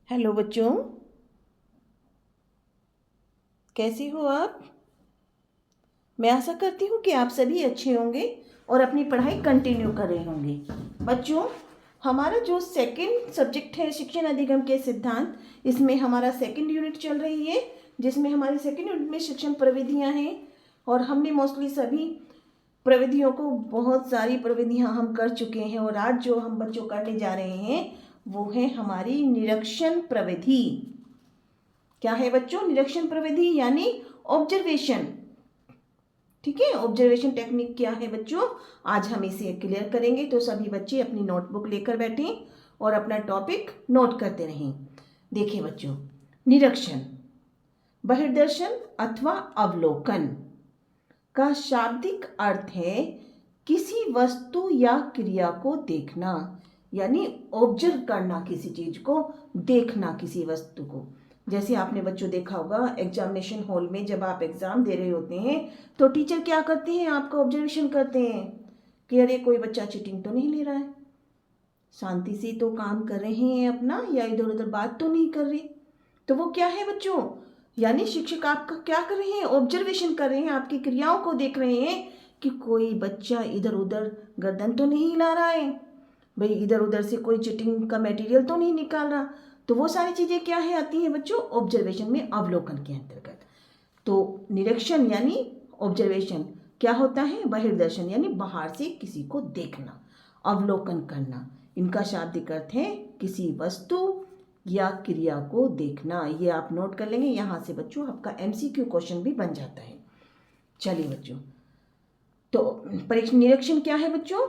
Hello बच्चों, कैसे हो आप। मैं आशा करती हूँ कि आप सभी अच्छे होंगे और अपनी पढ़ाई कंटिन्यू कर रहे होंगे। बच्चों, हमारा जो सेकंड सब्जेक्ट है शिक्षण अधिगम के सिद्धांत, इसमें हमारा सेकंड यूनिट चल रही है, जिसमें हमारी सेकंड यूनिट में शिक्षण प्रविधियाँ हैं। और हमने मोस्टली सभी प्रविधियों को, बहुत सारी प्रविधियाँ हम कर चुके हैं। और आज जो हम बच्चों करने जा रहे हैं वो है हमारी निरीक्षण प्रविधि। क्या है बच्चों? निरीक्षण प्रविधि यानी ऑब्जर्वेशन। ठीक है, ऑब्जर्वेशन टेक्निक क्या है बच्चों, आज हम इसे क्लियर करेंगे। तो सभी बच्चे अपनी नोटबुक लेकर बैठें और अपना टॉपिक नोट करते रहें। देखिए बच्चों, निरीक्षण, बहिर्दर्शन अथवा अवलोकन का शाब्दिक अर्थ है किसी वस्तु या क्रिया को देखना, यानी ऑब्जर्व करना, किसी चीज को देखना, किसी वस्तु को। जैसे आपने बच्चों देखा होगा एग्जामिनेशन हॉल में जब आप एग्जाम दे रहे होते हैं तो टीचर क्या करते हैं, आपका ऑब्जर्वेशन करते हैं कि अरे कोई बच्चा चीटिंग तो नहीं ले रहा है, शांति से तो काम कर रहे हैं अपना, या इधर उधर बात तो नहीं कर रहे। तो वो क्या है बच्चों, यानी शिक्षक आपका क्या कर रहे हैं, ऑब्जर्वेशन कर रहे हैं, आपकी क्रियाओं को देख रहे हैं कि कोई बच्चा इधर उधर गर्दन तो नहीं हिला रहा है, भाई इधर उधर से कोई चीटिंग का मटेरियल तो नहीं निकाल रहा। तो वो सारी चीज़ें क्या है, आती हैं बच्चों ऑब्जर्वेशन में, अवलोकन के अंतर्गत। तो निरीक्षण यानी ऑब्जर्वेशन क्या होता है, बहिर्दर्शन यानी बाहर से किसी को देखना, अवलोकन करना, इनका शाब्दिक अर्थ है किसी वस्तु या क्रिया को देखना। ये आप नोट कर लेंगे, यहाँ से बच्चों आपका एमसीक्यू क्वेश्चन भी बन जाता है। चलिए बच्चों, तो परीक्षण निरीक्षण क्या है बच्चों,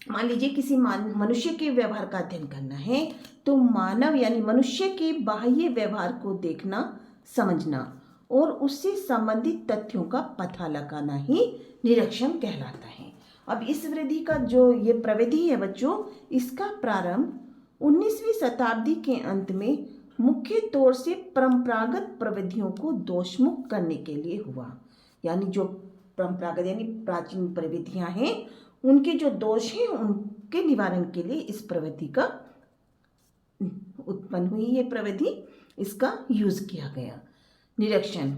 मान लीजिए किसी मनुष्य के व्यवहार का अध्ययन करना है, तो मानव यानी मनुष्य के बाह्य व्यवहार को देखना, समझना और उससे संबंधित तथ्यों का पता लगाना ही निरीक्षण कहलाता है। अब इस विधि का जो ये प्रविधि है बच्चों, इसका प्रारंभ 19वीं शताब्दी के अंत में मुख्य तौर से परंपरागत प्रविधियों को दोषमुक्त करने के लिए हुआ। यानी जो परंपरागत यानी प्राचीन प्रविधियां हैं, उनके जो दोष हैं उनके निवारण के लिए इस प्रविधि का उत्पन्न हुई, ये प्रविधि, इसका यूज किया गया। निरीक्षण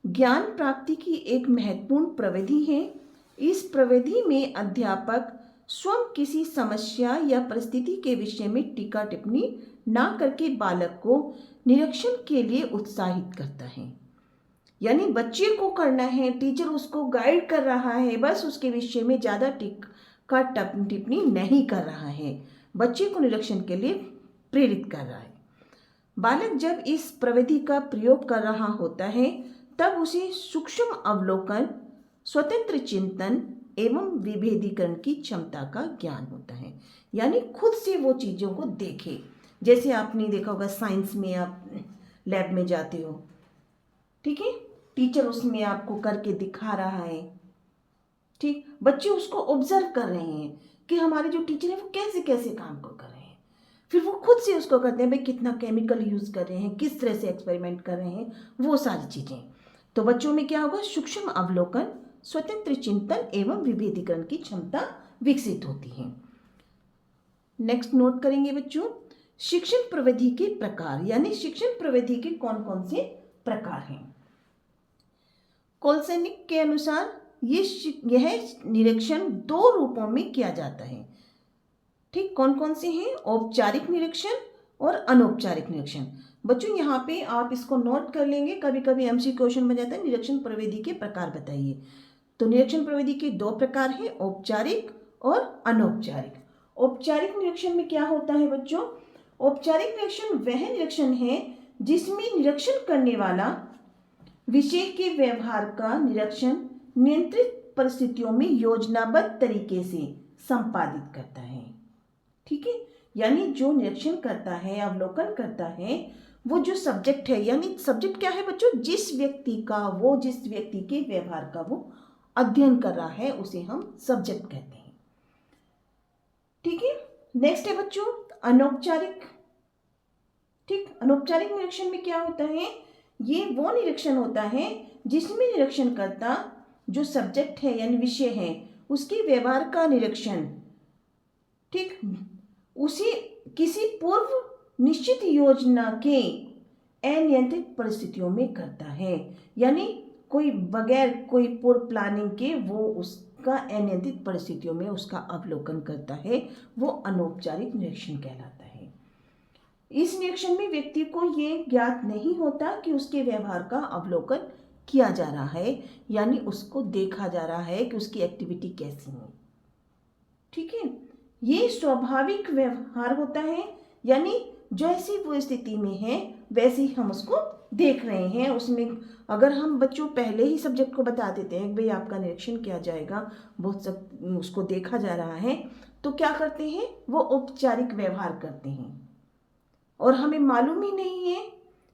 ज्ञान प्राप्ति की एक महत्वपूर्ण प्रविधि है। इस प्रविधि में अध्यापक स्वयं किसी समस्या या परिस्थिति के विषय में टीका टिप्पणी ना करके बालक को निरीक्षण के लिए उत्साहित करता है। यानी बच्चे को करना है, टीचर उसको गाइड कर रहा है, बस उसके विषय में ज़्यादा टीका टिप्पणी नहीं कर रहा है, बच्चे को निरीक्षण के लिए प्रेरित कर रहा है। बालक जब इस प्रविधि का प्रयोग कर रहा होता है तब उसे सूक्ष्म अवलोकन, स्वतंत्र चिंतन एवं विभेदीकरण की क्षमता का ज्ञान होता है। यानी खुद से वो चीज़ों को देखे। जैसे आपने देखा होगा साइंस में, आप लैब में जाते हो, ठीक है, टीचर उसमें आपको करके दिखा रहा है, ठीक, बच्चे उसको ऑब्जर्व कर रहे हैं कि हमारे जो टीचर है वो कैसे कैसे काम को कर रहे हैं, फिर वो खुद से उसको करते हैं, भाई कितना केमिकल यूज कर रहे हैं, किस तरह से एक्सपेरिमेंट कर रहे हैं, वो सारी चीजें। तो बच्चों में क्या होगा, सूक्ष्म अवलोकन, स्वतंत्र चिंतन एवं विभेदीकरण की क्षमता विकसित होती है। नेक्स्ट नोट करेंगे बच्चों, शिक्षण प्रविधि के प्रकार, यानी शिक्षण प्रविधि के कौन कौन से प्रकार हैं। कोलसेनिक के अनुसार यह निरीक्षण दो रूपों में किया जाता है। ठीक, कौन कौन से हैं, औपचारिक निरीक्षण और अनौपचारिक निरीक्षण। बच्चों यहाँ पे आप इसको नोट कर लेंगे, कभी कभी एमसीक्यू क्वेश्चन बन जाता है, निरीक्षण प्रविधि के प्रकार बताइए। तो निरीक्षण प्रविधि के दो प्रकार हैं, औपचारिक और अनौपचारिक। औपचारिक निरीक्षण में क्या होता है बच्चों, औपचारिक निरीक्षण वह निरीक्षण है जिसमें निरीक्षण करने वाला विषय के व्यवहार का निरीक्षण नियंत्रित परिस्थितियों में योजनाबद्ध तरीके से संपादित करता है। ठीक है, यानी जो निरीक्षण करता है, अवलोकन करता है, वो जो सब्जेक्ट है, यानी सब्जेक्ट क्या है बच्चों, जिस व्यक्ति के व्यवहार का वो अध्ययन कर रहा है उसे हम सब्जेक्ट कहते हैं। ठीक है, नेक्स्ट है बच्चों अनौपचारिक। ठीक, अनौपचारिक निरीक्षण में क्या होता है, ये वो निरीक्षण होता है जिसमें निरीक्षणकर्ता जो सब्जेक्ट है यानी विषय है उसके व्यवहार का निरीक्षण, ठीक, उसे किसी पूर्व निश्चित योजना के अनियंत्रित परिस्थितियों में करता है। यानी कोई बगैर कोई पूर्व प्लानिंग के वो उसका अनियंत्रित परिस्थितियों में उसका अवलोकन करता है, वो अनौपचारिक निरीक्षण कहलाता है। इस निरीक्षण में व्यक्ति को ये ज्ञात नहीं होता कि उसके व्यवहार का अवलोकन किया जा रहा है, यानी उसको देखा जा रहा है कि उसकी एक्टिविटी कैसी है। ठीक है, ये स्वाभाविक व्यवहार होता है, यानी जैसी वो स्थिति में है वैसे ही हम उसको देख रहे हैं। उसमें अगर हम बच्चों पहले ही सब्जेक्ट को बता देते हैं कि भाई आपका निरीक्षण किया जाएगा, बहुत सब उसको देखा जा रहा है, तो क्या करते हैं, वो औपचारिक व्यवहार करते हैं और हमें मालूम ही नहीं है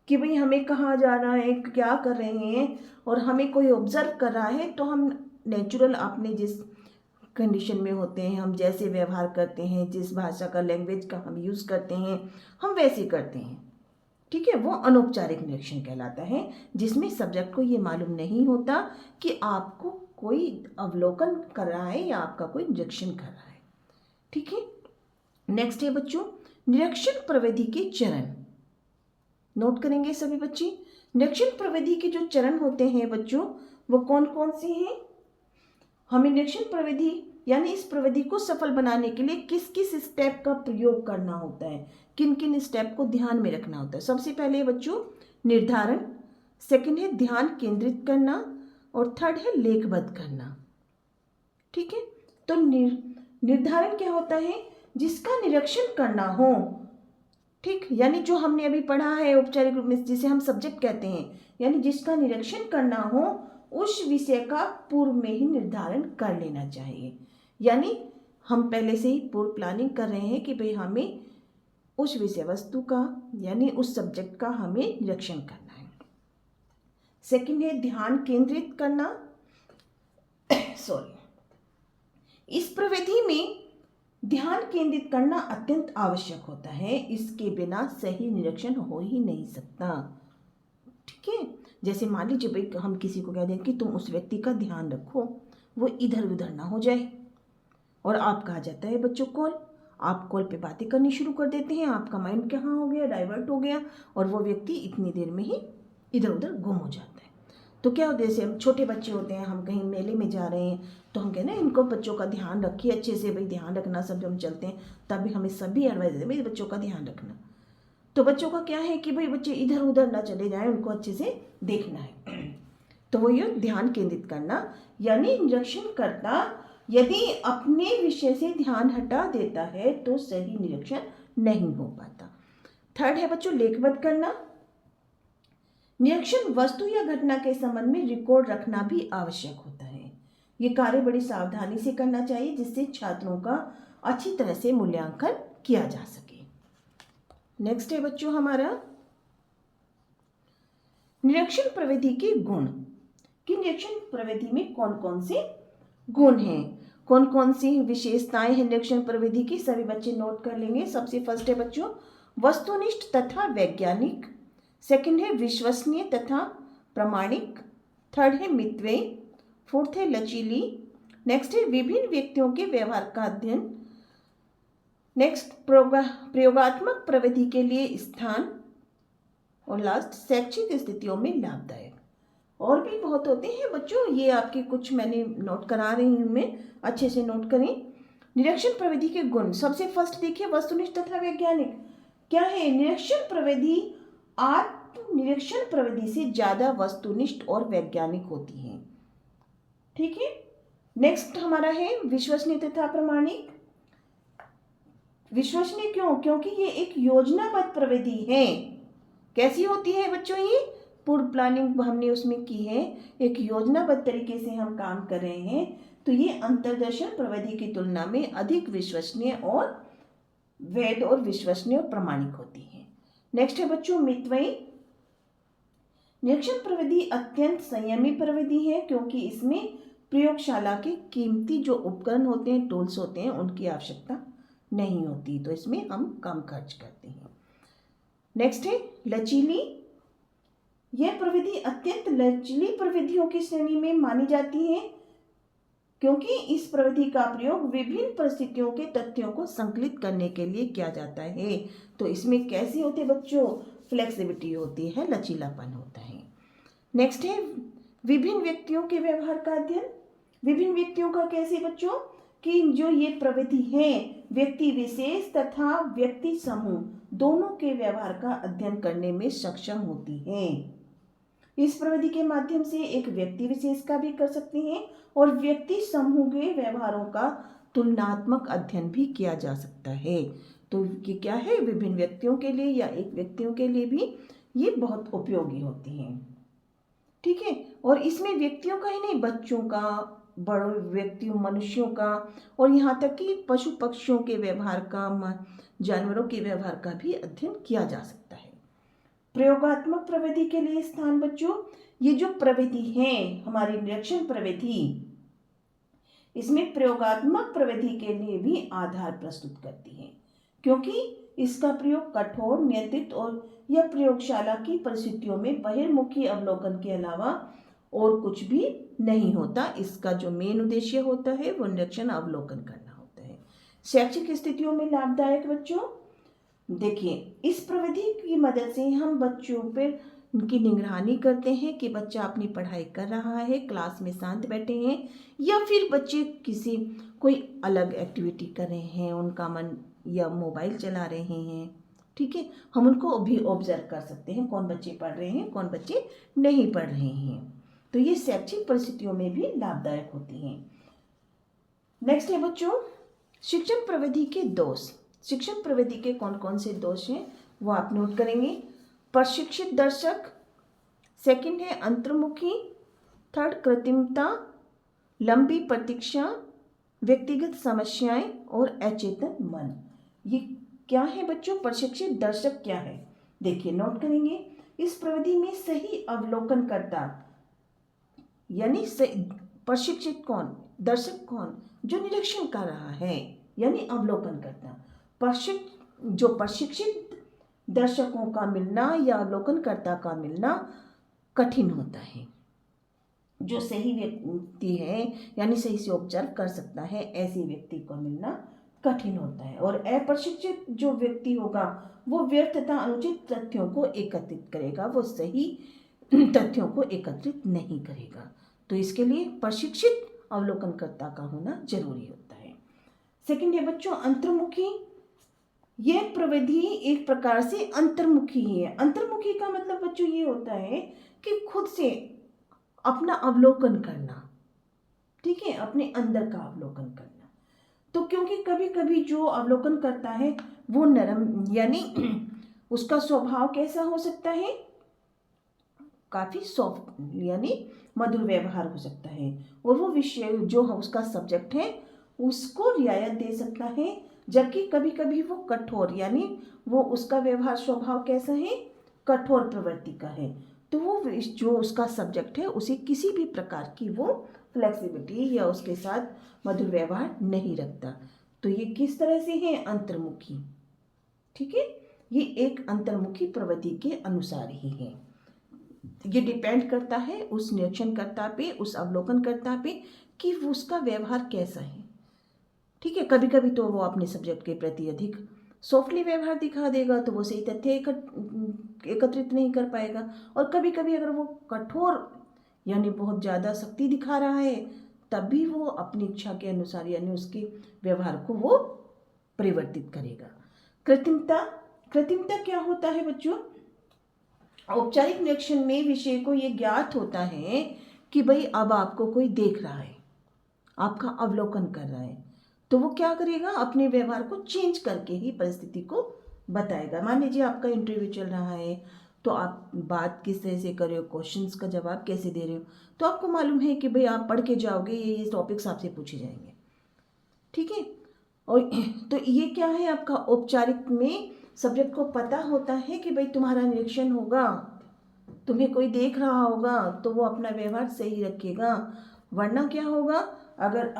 कि भाई हमें कहाँ जाना है, क्या कर रहे हैं, और हमें कोई ऑब्जर्व कर रहा है तो हम नेचुरल अपने जिस कंडीशन में होते हैं, हम जैसे व्यवहार करते हैं, जिस भाषा का लैंग्वेज का हम यूज़ करते हैं, हम वैसे करते हैं। ठीक है, वो अनौपचारिक निरीक्षण कहलाता है, जिसमें सब्जेक्ट को ये मालूम नहीं होता कि आपको कोई अवलोकन कर रहा है या आपका कोई निरीक्षण कर रहा है। ठीक है, नेक्स्ट है बच्चों निरीक्षण प्रविधि के चरण। नोट करेंगे सभी बच्चे। निरीक्षण प्रविधि के जो चरण होते हैं बच्चों, वो कौन कौन से हैं। हमें निरीक्षण प्रविधि यानी इस प्रविधि को सफल बनाने के लिए किस किस स्टेप का प्रयोग करना होता है, किन किन स्टेप को ध्यान में रखना होता है। सबसे पहले बच्चों निर्धारण, सेकंड है ध्यान केंद्रित करना, और थर्ड है लेखबद्ध करना। ठीक है, तो निर्धारण क्या होता है, जिसका निरीक्षण करना हो। ठीक, यानी जो हमने अभी पढ़ा है औपचारिक रूप में, जिसे हम सब्जेक्ट कहते हैं, यानी जिसका निरीक्षण करना हो उस विषय का पूर्व में ही निर्धारण कर लेना चाहिए। यानी हम पहले से ही पूर्व प्लानिंग कर रहे हैं कि भाई हमें उस विषय वस्तु का यानी उस सब्जेक्ट का हमें निरीक्षण करना है। सेकंड है ध्यान केंद्रित करना। सॉरी, इस प्रविधि में ध्यान केंद्रित करना अत्यंत आवश्यक होता है, इसके बिना सही निरीक्षण हो ही नहीं सकता। ठीक है, जैसे मान लीजिए भाई हम किसी को कह दें कि तुम उस व्यक्ति का ध्यान रखो, वो इधर उधर ना हो जाए, और आप कहा जाता है बच्चों कॉल, आप कॉल पे बातें करनी शुरू कर देते हैं, आपका माइंड कहाँ हो गया, डाइवर्ट हो गया, और वो व्यक्ति इतनी देर में ही इधर उधर गुम हो जाता है। तो क्या होता है, जैसे हम छोटे बच्चे होते हैं, हम कहीं मेले में जा रहे हैं तो हम कहते हैं इनको बच्चों का ध्यान रखिए अच्छे से, भाई ध्यान रखना, सब जब हम चलते हैं तब भी हमें सभी एडवाइस देते हैं भाई बच्चों का ध्यान रखना। तो बच्चों का क्या है कि भाई बच्चे इधर उधर ना चले जाएं, उनको अच्छे से देखना है। तो वो ये ध्यान केंद्रित करना, यानी निरीक्षण करता यदि अपने विषय से ध्यान हटा देता है तो सही निरीक्षण नहीं हो पाता। थर्ड है बच्चों लेखबद्ध करना। निरीक्षण वस्तु या घटना के संबंध में रिकॉर्ड रखना भी आवश्यक होता है। ये कार्य बड़ी सावधानी से करना चाहिए जिससे छात्रों का अच्छी तरह से मूल्यांकन किया जा सके। नेक्स्ट है बच्चों हमारा निरीक्षण प्रविधि के गुण, कि निरीक्षण प्रविधि में कौन कौन से गुण हैं, कौन कौन सी विशेषताएं हैं निरीक्षण प्रविधि की, सभी बच्चे नोट कर लेंगे। सबसे फर्स्ट है बच्चों वस्तुनिष्ठ तथा वैज्ञानिक, सेकंड है विश्वसनीय तथा प्रामाणिक, थर्ड है मितव्ययी, फोर्थ है लचीली, नेक्स्ट है विभिन्न व्यक्तियों के व्यवहार का अध्ययन, नेक्स्ट प्रयोगात्मक प्रविधि के लिए स्थान, और लास्ट शैक्षिक स्थितियों में लाभदायक। और भी बहुत होते हैं बच्चों, ये आपके कुछ मैंने नोट करा रही हूँ, मैं अच्छे से नोट करें। निरीक्षण प्रविधि के गुण, सबसे फर्स्ट देखिए वस्तुनिष्ठ तथा वैज्ञानिक। क्या है, निरीक्षण प्रविधि आत्म निरीक्षण प्रविधि से ज्यादा वस्तुनिष्ठ और वैज्ञानिक होती है। ठीक है, नेक्स्ट हमारा है विश्वसनीय तथा प्रामाणिक। विश्वसनीय क्यों, क्योंकि ये एक योजनाबद्ध प्रविधि है। कैसी होती है बच्चों, ये पूर्व प्लानिंग हमने उसमें की है, एक योजनाबद्ध तरीके से हम काम कर रहे हैं, तो ये अंतर्दर्शन प्रविधि की तुलना में अधिक विश्वसनीय और वैध और विश्वसनीय और प्रामाणिक होती है। नेक्स्ट है बच्चों मितव्ययी। निरीक्षण प्रविधि अत्यंत संयमी प्रविधि है क्योंकि इसमें प्रयोगशाला के कीमती जो उपकरण होते हैं, टूल्स होते हैं, उनकी आवश्यकता नहीं होती, तो इसमें हम कम खर्च करते हैं। नेक्स्ट है लचीली। यह प्रविधि अत्यंत लचीली प्रविधियों की श्रेणी में मानी जाती है। क्योंकि इस प्रविधि का प्रयोग विभिन्न परिस्थितियों के तथ्यों को संकलित करने के लिए किया जाता है। तो इसमें कैसी होती है बच्चों, फ्लेक्सिबिलिटी होती है, लचीलापन होता है। नेक्स्ट है विभिन्न व्यक्तियों के व्यवहार का अध्ययन। विभिन्न व्यक्तियों का कैसे बच्चों, कि जो ये प्रविधि है व्यक्ति विशेष तथा व्यक्ति समूह दोनों के व्यवहार का अध्ययन करने में सक्षम होती है। इस प्रविधि के माध्यम से एक व्यक्ति विशेष का भी कर सकते हैं और व्यक्ति समूह के व्यवहारों का तुलनात्मक अध्ययन भी किया जा सकता है। तो ये क्या है, विभिन्न व्यक्तियों के लिए या एक व्यक्तियों के लिए भी ये बहुत उपयोगी होती हैं। ठीक है, और इसमें व्यक्तियों का ही नहीं, बच्चों का, बड़े व्यक्तियों, मनुष्यों का, और यहाँ तक कि पशु पक्षियों के व्यवहार का, जानवरों के व्यवहार का भी अध्ययन किया जा सकता है। प्रयोगात्मक प्रविधि के लिए स्थान बच्चों, ये जो प्रविधि है हमारी निरीक्षण प्रविधि, इसमें प्रयोगात्मक प्रविधि के लिए भी आधार प्रस्तुत करती है, क्योंकि इसका प्रयोग कठोर, नियंत्रित और या प्रयोगशाला की परिस्थितियों में बहिर्मुखी अवलोकन के अलावा और कुछ भी नहीं होता। इसका जो मेन उद्देश्य होता है वो निरीक्षण अवलोकन करना होता है। शैक्षिक स्थितियों में लाभदायक बच्चों, देखिए इस प्रविधि की मदद से हम बच्चों पर उनकी निगरानी करते हैं कि बच्चा अपनी पढ़ाई कर रहा है, क्लास में शांत बैठे हैं, या फिर बच्चे किसी कोई अलग एक्टिविटी कर रहे हैं, उनका मन या मोबाइल चला रहे हैं। ठीक है, हम उनको भी ऑब्जर्व कर सकते हैं, कौन बच्चे पढ़ रहे हैं, कौन बच्चे नहीं पढ़ रहे हैं। तो ये शैक्षिक परिस्थितियों में भी लाभदायक होती हैं। नेक्स्ट है बच्चों शिक्षण प्रविधि के दोष। शिक्षण प्रविधि के कौन कौन से दोष हैं वो आप नोट करेंगे। प्रशिक्षित दर्शक, सेकंड है अंतर्मुखी, थर्ड कृत्रिमता, लंबी प्रतीक्षा, व्यक्तिगत समस्याएं और अचेतन मन। ये क्या है बच्चों, प्रशिक्षित दर्शक क्या है, देखिए नोट करेंगे। इस प्रविधि में सही अवलोकन करता, यानी प्रशिक्षित कौन, दर्शक कौन, जो निरीक्षण कर रहा है, यानी अवलोकन करता। जो प्रशिक्षित दर्शकों का मिलना या अवलोकनकर्ता का मिलना कठिन होता है। जो सही व्यक्ति है यानी सही से ऑब्जर्व कर सकता है, ऐसे व्यक्ति को मिलना कठिन होता है। और अप्रशिक्षित जो व्यक्ति होगा वो व्यर्थ तथा अनुचित तथ्यों को एकत्रित करेगा, वो सही तथ्यों को एकत्रित नहीं करेगा। तो इसके लिए प्रशिक्षित अवलोकनकर्ता का होना जरूरी होता है। सेकंड है बच्चों अंतर्मुखी। यह प्रविधि एक प्रकार से अंतर्मुखी है। अंतर्मुखी का मतलब बच्चों ये होता है कि खुद से अपना अवलोकन करना, ठीक है, अपने अंदर का अवलोकन करना। तो क्योंकि कभी कभी जो अवलोकन करता है वो नरम, यानी उसका स्वभाव कैसा हो सकता है, काफी सॉफ्ट यानी मधुर व्यवहार हो सकता है, और वो विषय जो उसका सब्जेक्ट है उसको रियायत दे सकता है। जबकि कभी कभी वो कठोर, यानी वो उसका व्यवहार स्वभाव कैसा है, कठोर प्रवृत्ति का है। तो वो जो उसका सब्जेक्ट है उसे किसी भी प्रकार की वो फ्लेक्सिबिलिटी या उसके साथ मधुर व्यवहार नहीं रखता। तो ये किस तरह से है, अंतर्मुखी। ठीक है, ये एक अंतर्मुखी प्रवृत्ति के अनुसार ही है। ये डिपेंड करता है उस निरीक्षणकर्ता पे, उस अवलोकनकर्ता पे कि उसका व्यवहार कैसा है। ठीक है, कभी कभी तो वो अपने सब्जेक्ट के प्रति अधिक सॉफ्टली व्यवहार दिखा देगा तो वो सही तथ्य एकत्रित नहीं कर पाएगा, और कभी कभी अगर वो कठोर यानी बहुत ज़्यादा शक्ति दिखा रहा है तब भी वो अपनी इच्छा के अनुसार यानी उसके व्यवहार को वो परिवर्तित करेगा। कृत्रिमता। कृत्रिमता क्या होता है बच्चों, औपचारिक निरीक्षण में विषय को ये ज्ञात होता है कि भाई अब आपको कोई देख रहा है, आपका अवलोकन कर रहा है, तो वो क्या करेगा, अपने व्यवहार को चेंज करके ही परिस्थिति को बताएगा। मान लीजिए आपका इंटरव्यू चल रहा है तो आप बात किस तरह से कर रहे हो, क्वेश्चंस का जवाब कैसे दे रहे हो, तो आपको मालूम है कि भाई आप पढ़ के जाओगे, ये टॉपिक्स आपसे पूछे जाएंगे। ठीक है, और तो ये क्या है, आपका औपचारिक में सब्जेक्ट को पता होता है कि भाई तुम्हारा निरीक्षण होगा, तुम्हें कोई देख रहा होगा तो वो अपना व्यवहार सही रखेगा। वरना क्या होगा, अगर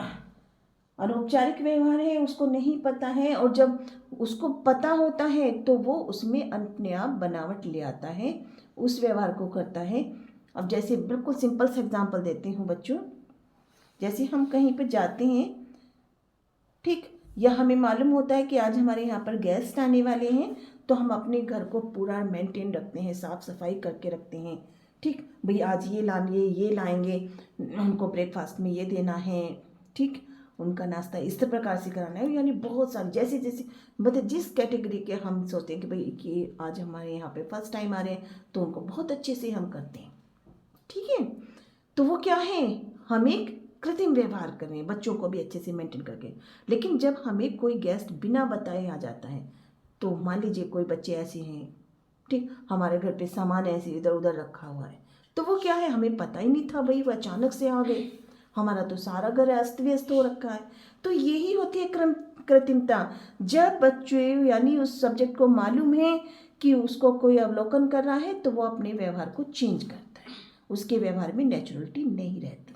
अनौपचारिक व्यवहार है उसको नहीं पता है और जब उसको पता होता है तो वो उसमें अपने आप बनावट ले आता है, उस व्यवहार को करता है। अब जैसे बिल्कुल सिंपल सा एग्जांपल देती हूँ बच्चों, जैसे हम कहीं पर जाते हैं, ठीक, या हमें मालूम होता है कि आज हमारे यहाँ पर गेस्ट आने वाले हैं, तो हम अपने घर को पूरा मेंटेन रखते हैं, साफ़ सफाई करके रखते हैं। ठीक, भाई आज ये लाएंगे, उनको ब्रेकफास्ट में ये देना है, ठीक, उनका नाश्ता इस प्रकार से कराना है। यानी बहुत सारी जैसे जैसे मतलब जिस कैटेगरी के हम सोचते हैं कि भाई कि आज हमारे यहाँ पे फर्स्ट टाइम आ रहे हैं, तो उनको बहुत अच्छे से हम करते हैं। ठीक है, तो वो क्या है, हम एक कृत्रिम व्यवहार कर रहे हैं बच्चों को भी अच्छे से मेंटेन करके। लेकिन जब हमें कोई गेस्ट बिना बताए आ जाता है, तो मान लीजिए कोई बच्चे ऐसे हैं, ठीक, हमारे घर पे सामान ऐसे इधर उधर रखा हुआ है, तो वो क्या है, हमें पता ही नहीं था भाई, वो अचानक से आ गए, हमारा तो सारा घर अस्त व्यस्त हो रखा है। तो यही होती है कृत्रिमता। जब बच्चे यानी उस सब्जेक्ट को मालूम है कि उसको कोई अवलोकन कर रहा है, तो वो अपने व्यवहार को चेंज करता है, उसके व्यवहार में नेचुरलिटी नहीं रहती।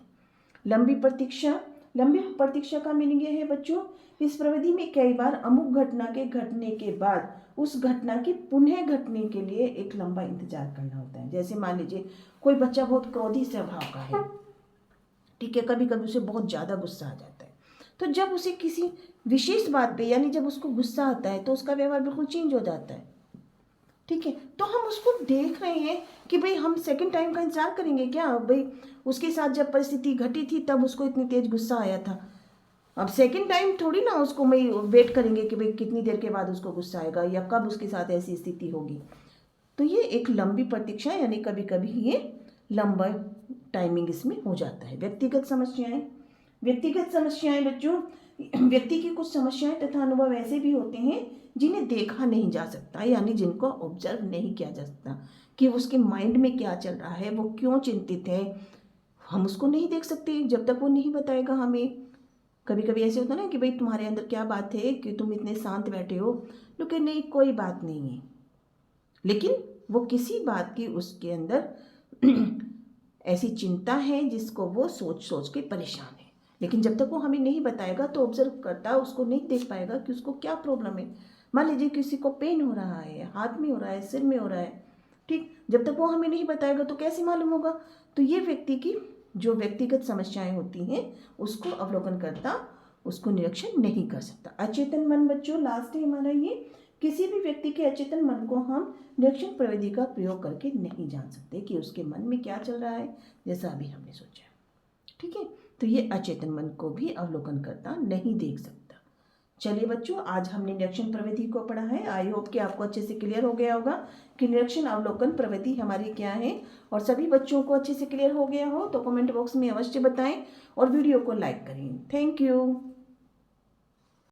लंबी प्रतीक्षा का मीनिंग ये है बच्चों, इस प्रविधि में कई बार अमुक घटना के घटने के बाद उस घटना के पुनः घटने के लिए एक लंबा इंतजार करना होता है। जैसे मान लीजिए कोई बच्चा बहुत क्रोधी स्वभाव का है, ठीक है, कभी कभी उसे बहुत ज़्यादा गुस्सा आ जाता है, तो जब उसे किसी विशेष बात पे यानी जब उसको गुस्सा आता है, तो उसका व्यवहार बिल्कुल चेंज हो जाता है। ठीक है, तो हम उसको देख रहे हैं कि भाई हम सेकंड टाइम का इंतजार करेंगे क्या, भाई उसके साथ जब परिस्थिति घटी थी तब उसको इतनी तेज गुस्सा आया था, अब सेकंड टाइम थोड़ी ना उसको मैं वेट करेंगे कि भाई कितनी देर के बाद उसको गुस्सा आएगा या कब उसके साथ ऐसी स्थिति होगी। तो ये एक लंबी प्रतीक्षा यानी कभी कभी ये लंबा टाइमिंग इसमें हो जाता है। व्यक्तिगत समस्याएं बच्चों, व्यक्ति की कुछ समस्याएं तथा अनुभव ऐसे भी होते हैं जिन्हें देखा नहीं जा सकता, यानी जिनको ऑब्जर्व नहीं किया जा सकता कि उसके माइंड में क्या चल रहा है, वो क्यों चिंतित है, हम उसको नहीं देख सकते जब तक वो नहीं बताएगा हमें। कभी कभी ऐसे होता है ना कि भाई तुम्हारे अंदर क्या बात है कि तुम इतने शांत बैठे हो, लेकिन नहीं कोई बात नहीं है, लेकिन वो किसी बात की उसके अंदर ऐसी चिंता है जिसको वो सोच सोच के परेशान है। लेकिन जब तक वो हमें नहीं बताएगा तो ऑब्जर्व करता उसको नहीं देख पाएगा कि उसको क्या प्रॉब्लम है। मान लीजिए किसी को पेन हो रहा है, हाथ में हो रहा है, सिर में हो रहा है, ठीक, जब तक वो हमें नहीं बताएगा तो कैसे मालूम होगा। तो ये व्यक्ति की जो व्यक्तिगत समस्याएं होती हैं उसको अवलोकन करता, उसको निरीक्षण नहीं कर सकता। अचेतन मन बच्चों लास्ट है हमारा ये, किसी भी व्यक्ति के अचेतन मन को हम निरीक्षण प्रविधि का प्रयोग करके नहीं जान सकते कि उसके मन में क्या चल रहा है, जैसा अभी हमने सोचा। ठीक है, तो ये अचेतन मन को भी अवलोकन करता नहीं देख सकता। चलिए बच्चों, आज हमने निरीक्षण प्रविधि को पढ़ा है। आई होप कि आपको अच्छे से क्लियर हो गया होगा कि निरीक्षण अवलोकन प्रविधि हमारी क्या है, और सभी बच्चों को अच्छे से क्लियर हो गया हो तो कमेंट बॉक्स में अवश्य बताएं और वीडियो को लाइक करें। Thank you.